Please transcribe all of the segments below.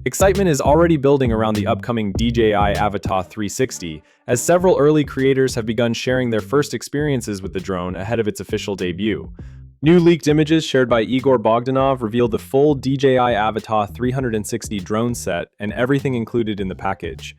Excitement is already building around the upcoming DJI Avata 360, as several early creators have begun sharing their first experiences with the drone ahead of its official debut. New leaked images shared by Igor Bogdanov revealed the full DJI Avata 360 drone set and everything included in the package.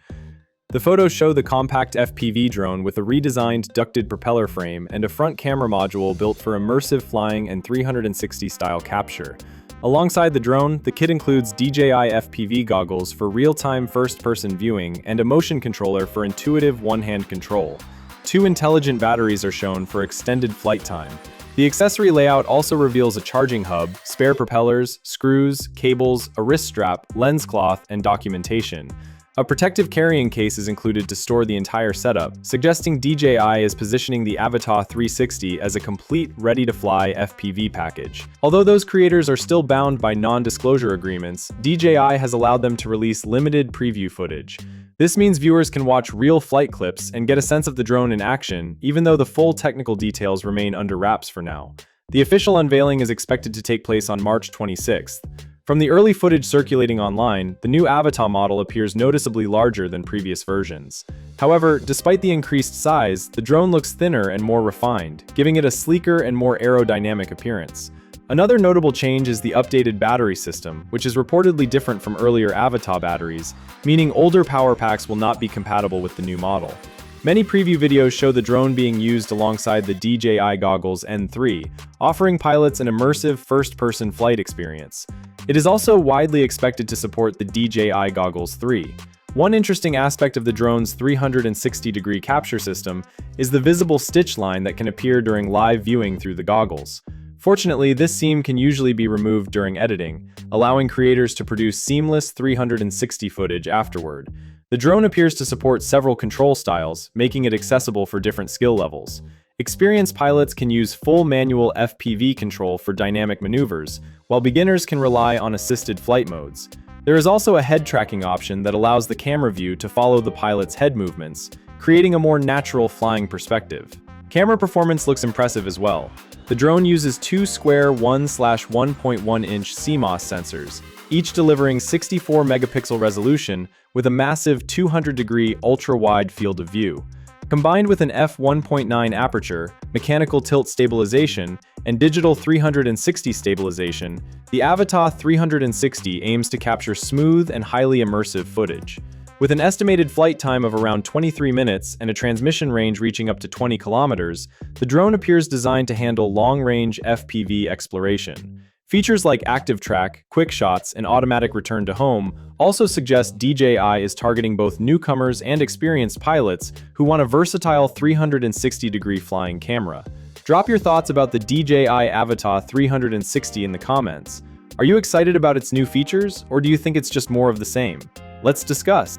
The photos show the compact FPV drone with a redesigned ducted propeller frame and a front camera module built for immersive flying and 360-style capture. Alongside the drone, the kit includes DJI FPV goggles for real-time first-person viewing and a motion controller for intuitive one-hand control. 2 intelligent batteries are shown for extended flight time. The accessory layout also reveals a charging hub, spare propellers, screws, cables, a wrist strap, lens cloth, and documentation. A protective carrying case is included to store the entire setup, suggesting DJI is positioning the Avata 360 as a complete, ready-to-fly FPV package. Although those creators are still bound by non-disclosure agreements, DJI has allowed them to release limited preview footage. This means viewers can watch real flight clips and get a sense of the drone in action, even though the full technical details remain under wraps for now. The official unveiling is expected to take place on March 26th. From the early footage circulating online, the new Avata model appears noticeably larger than previous versions. However, despite the increased size, the drone looks thinner and more refined, giving it a sleeker and more aerodynamic appearance. Another notable change is the updated battery system, which is reportedly different from earlier Avata batteries, meaning older power packs will not be compatible with the new model. Many preview videos show the drone being used alongside the DJI Goggles N3, offering pilots an immersive first-person flight experience. It is also widely expected to support the DJI Goggles 3. One interesting aspect of the drone's 360-degree capture system is the visible stitch line that can appear during live viewing through the goggles. Fortunately, this seam can usually be removed during editing, allowing creators to produce seamless 360 footage afterward. The drone appears to support several control styles, making it accessible for different skill levels. Experienced pilots can use full manual FPV control for dynamic maneuvers, while beginners can rely on assisted flight modes. There is also a head tracking option that allows the camera view to follow the pilot's head movements, creating a more natural flying perspective. Camera performance looks impressive as well. The drone uses 2 square 1/1.1-inch CMOS sensors, each delivering 64 megapixel resolution with a massive 200-degree ultra-wide field of view. Combined with an f1.9 aperture, mechanical tilt stabilization, and digital 360 stabilization, the Avata 360 aims to capture smooth and highly immersive footage. With an estimated flight time of around 23 minutes and a transmission range reaching up to 20 kilometers, the drone appears designed to handle long-range FPV exploration. Features like active track, quick shots, and automatic return to home also suggest DJI is targeting both newcomers and experienced pilots who want a versatile 360-degree flying camera. Drop your thoughts about the DJI Avata 360 in the comments. Are you excited about its new features, or do you think it's just more of the same? Let's discuss.